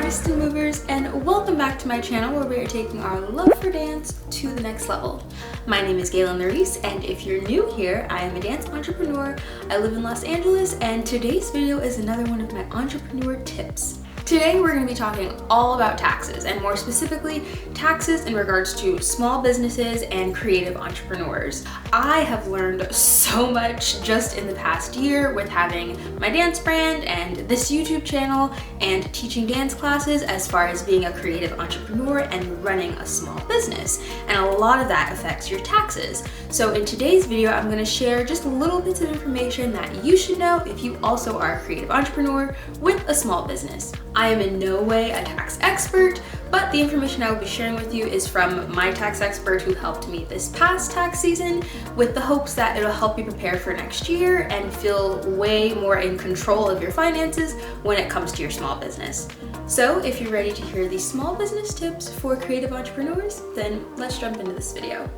artists and movers, and welcome back to my channel where we are taking our love for dance to the next level. My name is Gaylyn Lareese, and if you're new here, I am a dance entrepreneur. I live in Los Angeles, and today's video is another one of my entrepreneur tips. Today we're going to be talking all about taxes, and more specifically, taxes in regards to small businesses and creative entrepreneurs. I have learned so much just in the past year with having my dance brand and this YouTube channel and teaching dance classes as far as being a creative entrepreneur and running a small business. And a lot of that affects your taxes. So in today's video, I'm going to share just little bits of information that you should know if you also are a creative entrepreneur with a small business. I am in no way a tax expert, but the information I will be sharing with you is from my tax expert who helped me this past tax season, with the hopes that it'll help you prepare for next year and feel way more in control of your finances when it comes to your small business. So if you're ready to hear these small business tips for creative entrepreneurs, then let's jump into this video.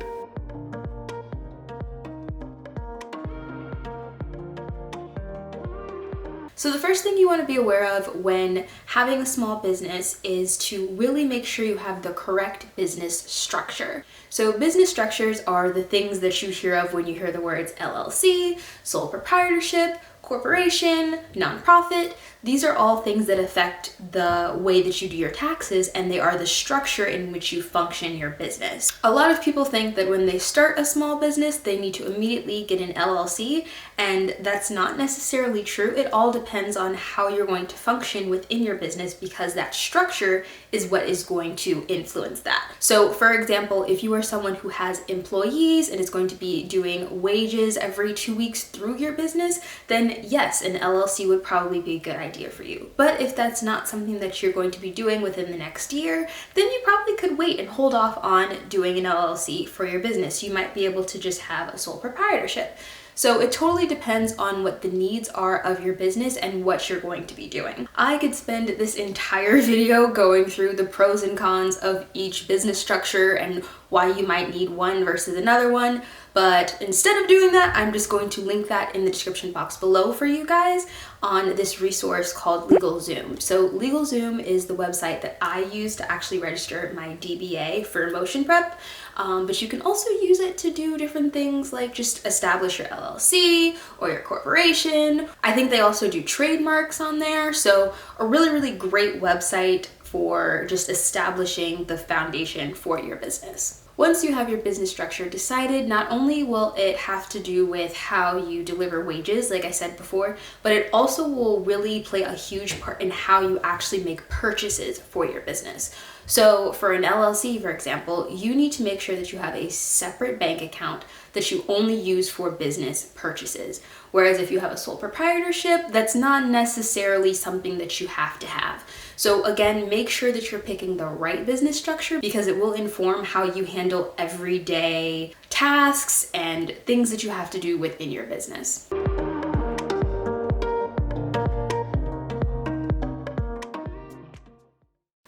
So the first thing you want to be aware of when having a small business is to really make sure you have the correct business structure. So business structures are the things that you hear of when you hear the words LLC, sole proprietorship, corporation, nonprofit. These are all things that affect the way that you do your taxes, and they are the structure in which you function your business. A lot of people think that when they start a small business, they need to immediately get an LLC, and that's not necessarily true. It all depends on how you're going to function within your business, because that structure is what is going to influence that. So for example, if you are someone who has employees and is going to be doing wages every 2 weeks through your business, then yes, an LLC would probably be a good idea for you. But if that's not something that you're going to be doing within the next year, then you probably could wait and hold off on doing an LLC for your business. You might be able to just have a sole proprietorship. So it totally depends on what the needs are of your business and what you're going to be doing. I could spend this entire video going through the pros and cons of each business structure and why you might need one versus another one, but instead of doing that, I'm just going to link that in the description box below for you guys on this resource called LegalZoom. So LegalZoom is the website that I use to actually register my DBA for motion prep, but you can also use it to do different things like just establish your LLC or your corporation. I think they also do trademarks on there, so a really, really great website for just establishing the foundation for your business. Once you have your business structure decided, not only will it have to do with how you deliver wages, like I said before, but it also will really play a huge part in how you actually make purchases for your business. So for an LLC, for example, you need to make sure that you have a separate bank account that you only use for business purchases. Whereas if you have a sole proprietorship, that's not necessarily something that you have to have. So again, make sure that you're picking the right business structure, because it will inform how you handle everyday tasks and things that you have to do within your business.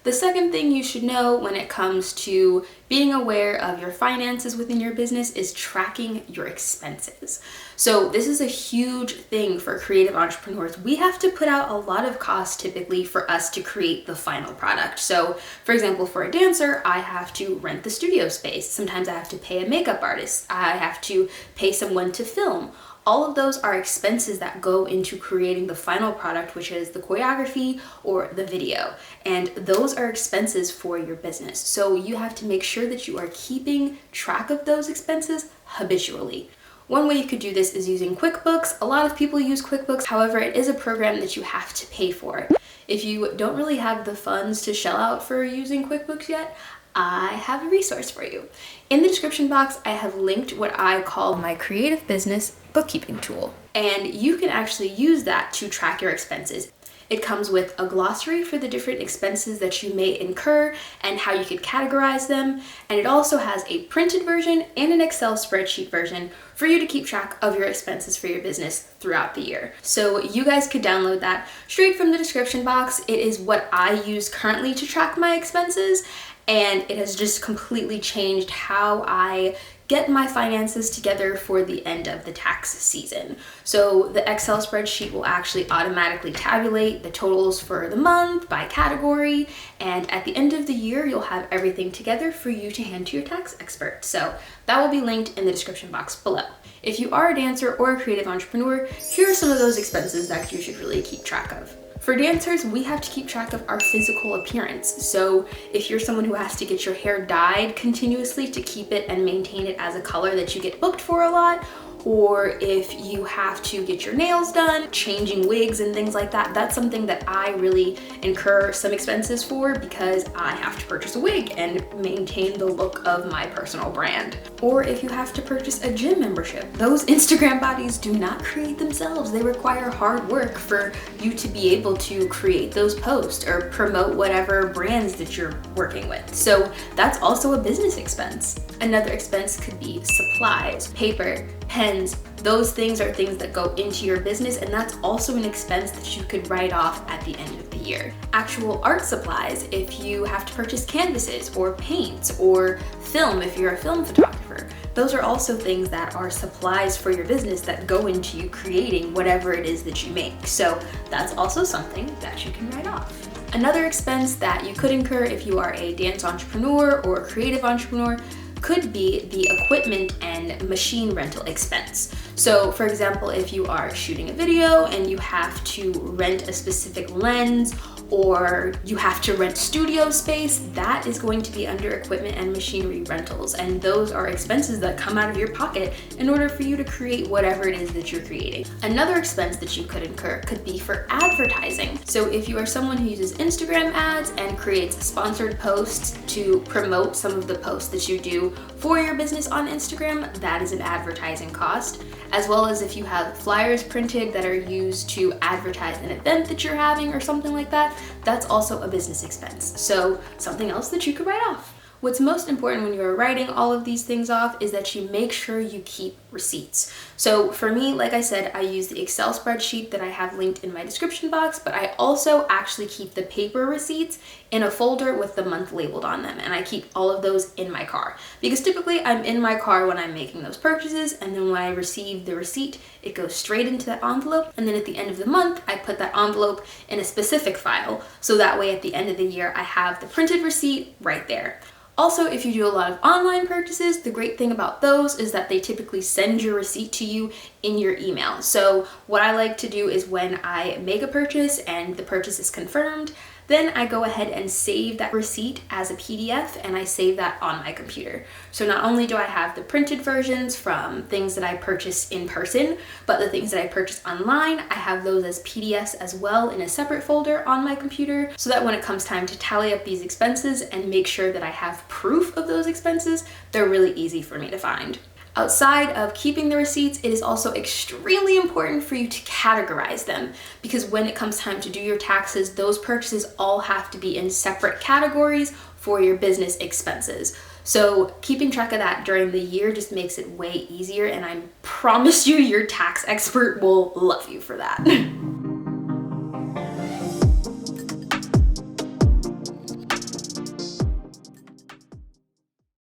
The second thing you should know when it comes to being aware of your finances within your business is tracking your expenses. So this is a huge thing for creative entrepreneurs. We have to put out a lot of costs typically for us to create the final product. So for example, for a dancer, I have to rent the studio space. Sometimes I have to pay a makeup artist. I have to pay someone to film. All of those are expenses that go into creating the final product, which is the choreography or the video. And those are expenses for your business. So you have to make sure that you are keeping track of those expenses habitually. One way you could do this is using QuickBooks. A lot of people use QuickBooks. However, it is a program that you have to pay for. If you don't really have the funds to shell out for using QuickBooks yet, I have a resource for you. In the description box, I have linked what I call my creative business bookkeeping tool. And you can actually use that to track your expenses. It comes with a glossary for the different expenses that you may incur and how you could categorize them. And it also has a printed version and an Excel spreadsheet version for you to keep track of your expenses for your business throughout the year. So you guys could download that straight from the description box. It is what I use currently to track my expenses, and it has just completely changed how I get my finances together for the end of the tax season. So the Excel spreadsheet will actually automatically tabulate the totals for the month by category, and at the end of the year, you'll have everything together for you to hand to your tax expert. So that will be linked in the description box below. If you are a dancer or a creative entrepreneur, here are some of those expenses that you should really keep track of. For dancers, we have to keep track of our physical appearance. So if you're someone who has to get your hair dyed continuously to keep it and maintain it as a color that you get booked for a lot, or if you have to get your nails done, changing wigs and things like that, that's something that I really incur some expenses for because I have to purchase a wig and maintain the look of my personal brand. Or if you have to purchase a gym membership, those Instagram bodies do not create themselves. They require hard work for you to be able to create those posts or promote whatever brands that you're working with. So that's also a business expense. Another expense could be supplies, paper, pens. Those things are things that go into your business, and that's also an expense that you could write off at the end of the year. Actual art supplies, if you have to purchase canvases or paints or film, if you're a film photographer, those are also things that are supplies for your business that go into you creating whatever it is that you make. So that's also something that you can write off. Another expense that you could incur if you are a dance entrepreneur or a creative entrepreneur could be the equipment and machine rental expense. So for example, if you are shooting a video and you have to rent a specific lens, or you have to rent studio space, that is going to be under equipment and machinery rentals. And those are expenses that come out of your pocket in order for you to create whatever it is that you're creating. Another expense that you could incur could be for advertising. So if you are someone who uses Instagram ads and creates sponsored posts to promote some of the posts that you do for your business on Instagram, that is an advertising cost. As well as if you have flyers printed that are used to advertise an event that you're having or something like that, that's also a business expense. So something else that you could write off. What's most important when you're writing all of these things off is that you make sure you keep receipts. So for me, like I said, I use the Excel spreadsheet that I have linked in my description box, but I also actually keep the paper receipts in a folder with the month labeled on them. And I keep all of those in my car because typically I'm in my car when I'm making those purchases. And then when I receive the receipt, it goes straight into that envelope. And then at the end of the month, I put that envelope in a specific file. So that way at the end of the year, I have the printed receipt right there. Also, if you do a lot of online purchases, the great thing about those is that they typically send your receipt to you in your email. So what I like to do is when I make a purchase and the purchase is confirmed, then I go ahead and save that receipt as a PDF and I save that on my computer. So not only do I have the printed versions from things that I purchase in person, but the things that I purchase online, I have those as PDFs as well in a separate folder on my computer, so that when it comes time to tally up these expenses and make sure that I have proof of those expenses, they're really easy for me to find. Outside of keeping the receipts, it is also extremely important for you to categorize them, because when it comes time to do your taxes, those purchases all have to be in separate categories for your business expenses. So keeping track of that during the year just makes it way easier, and I promise you your tax expert will love you for that.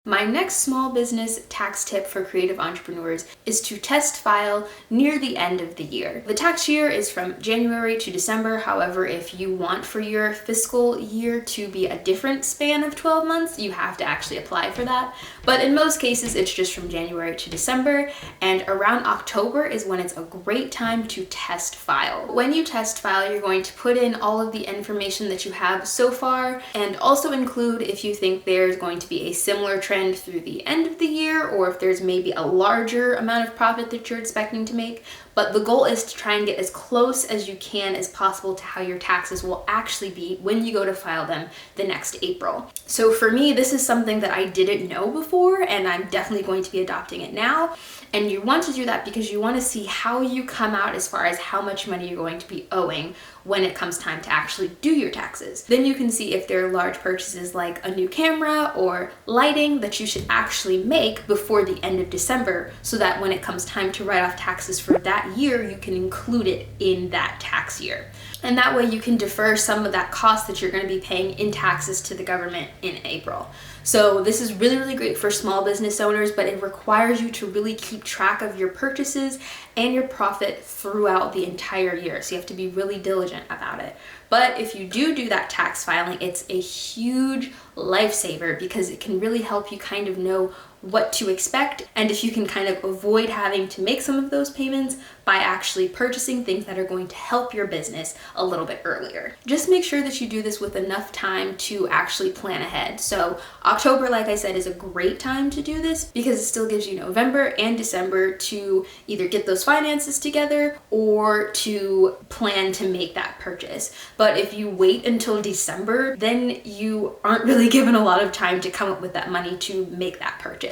My next small business tax tip for creative entrepreneurs is to test file near the end of the year. The tax year is from January to December. However, if you want for your fiscal year to be a different span of 12 months, you have to actually apply for that. But in most cases, it's just from January to December, and around October is when it's a great time to test file. When you test file, you're going to put in all of the information that you have so far, and also include if you think there's going to be a similar trend through the end of the year, or if there's maybe a larger amount of profit that you're expecting to make. But the goal is to try and get as close as you can as possible to how your taxes will actually be when you go to file them the next April. So for me, this is something that I didn't know before, and I'm definitely going to be adopting it now. And you want to do that because you want to see how you come out as far as how much money you're going to be owing when it comes time to actually do your taxes. Then you can see if there are large purchases like a new camera or lighting that you should actually make before the end of December, so that when it comes time to write off taxes for that year, you can include it in that tax year. And that way you can defer some of that cost that you're going to be paying in taxes to the government in April. So this is really, really great for small business owners, but it requires you to really keep track of your purchases and your profit throughout the entire year. So you have to be really diligent about it. But if you do that tax filing, it's a huge lifesaver because it can really help you kind of know what to expect, and if you can kind of avoid having to make some of those payments by actually purchasing things that are going to help your business a little bit earlier. Just make sure that you do this with enough time to actually plan ahead. So October, like I said, is a great time to do this because it still gives you November and December to either get those finances together or to plan to make that purchase. But if you wait until December, then you aren't really given a lot of time to come up with that money to make that purchase.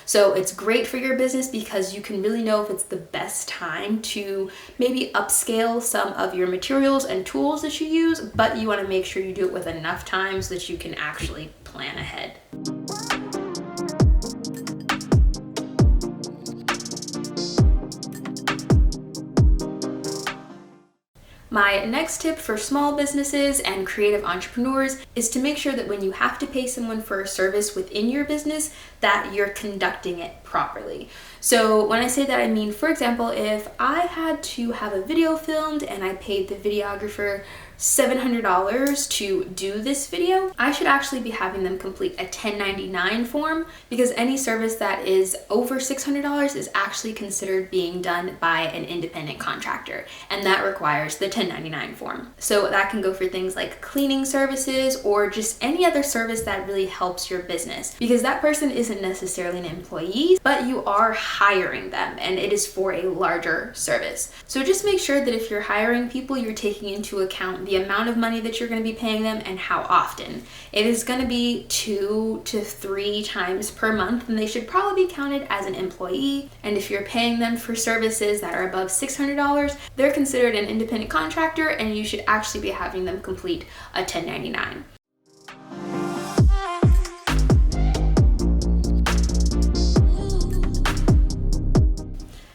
So it's great for your business because you can really know if it's the best time to maybe upscale some of your materials and tools that you use, but you want to make sure you do it with enough time so that you can actually plan ahead. My next tip for small businesses and creative entrepreneurs is to make sure that when you have to pay someone for a service within your business, that you're conducting it properly. So when I say that, I mean, for example, if I had to have a video filmed and I paid the videographer $700 to do this video, I should actually be having them complete a 1099 form because any service that is over $600 is actually considered being done by an independent contractor, and that requires the 1099 form. So that can go for things like cleaning services or just any other service that really helps your business, because that person isn't necessarily an employee, but you are hiring them and it is for a larger service. So just make sure that if you're hiring people, you're taking into account the amount of money that you're going to be paying them and how often. It is going to be 2 to 3 times per month, and they should probably be counted as an employee. And if you're paying them for services that are above $600, they're considered an independent contractor, and you should actually be having them complete a 1099.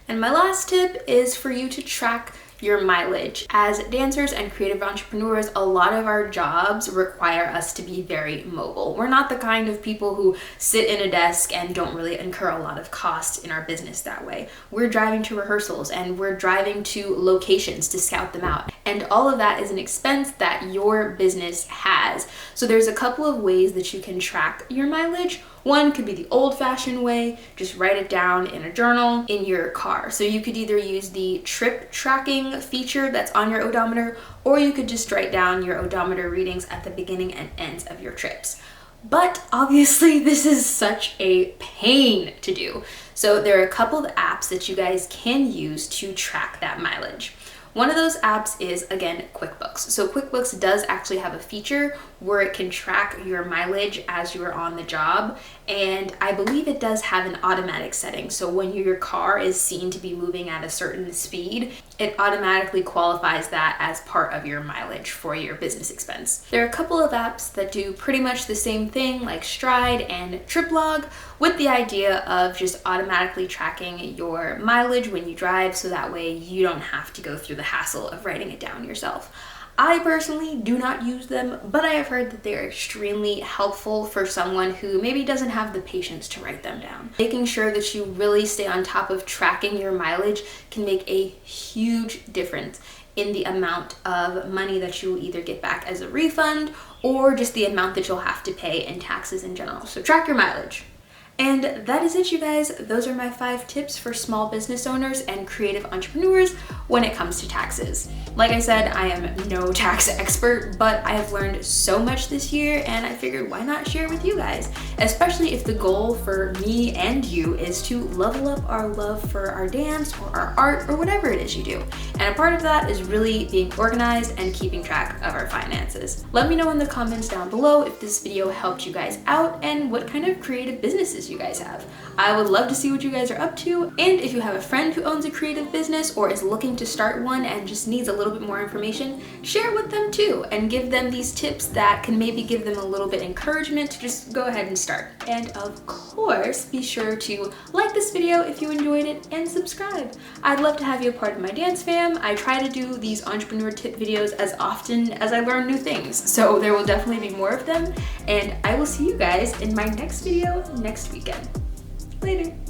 And my last tip is for you to track your mileage. As dancers and creative entrepreneurs, a lot of our jobs require us to be very mobile. We're not the kind of people who sit in a desk and don't really incur a lot of costs in our business that way. We're driving to rehearsals and we're driving to locations to scout them out. And all of that is an expense that your business has. So there's a couple of ways that you can track your mileage. One could be the old-fashioned way, just write it down in a journal in your car. So you could either use the trip tracking feature that's on your odometer, or you could just write down your odometer readings at the beginning and ends of your trips. But obviously this is such a pain to do. So there are a couple of apps that you guys can use to track that mileage. One of those apps is, again, QuickBooks. So QuickBooks does actually have a feature where it can track your mileage as you are on the job, and I believe it does have an automatic setting. So when your car is seen to be moving at a certain speed, it automatically qualifies that as part of your mileage for your business expense. There are a couple of apps that do pretty much the same thing, like Stride and TripLog, with the idea of just automatically tracking your mileage when you drive, so that way you don't have to go through the hassle of writing it down yourself. I personally do not use them, but I have heard that they're extremely helpful for someone who maybe doesn't have the patience to write them down. Making sure that you really stay on top of tracking your mileage can make a huge difference in the amount of money that you will either get back as a refund or just the amount that you'll have to pay in taxes in general. So track your mileage. And that is it, you guys. Those are my 5 tips for small business owners and creative entrepreneurs when it comes to taxes. Like I said, I am no tax expert, but I have learned so much this year, and I figured why not share with you guys, especially if the goal for me and you is to level up our love for our dance or our art or whatever it is you do. And a part of that is really being organized and keeping track of our finances. Let me know in the comments down below if this video helped you guys out and what kind of creative businesses you guys have. I would love to see what you guys are up to. And if you have a friend who owns a creative business or is looking to start one and just needs a little bit more information, share it with them too and give them these tips that can maybe give them a little bit of encouragement to just go ahead and start. And of course, be sure to like this video if you enjoyed it and subscribe. I'd love to have you a part of my dance fam. I try to do these entrepreneur tip videos as often as I learn new things, so there will definitely be more of them, and I will see you guys in my next video next weekend. Later.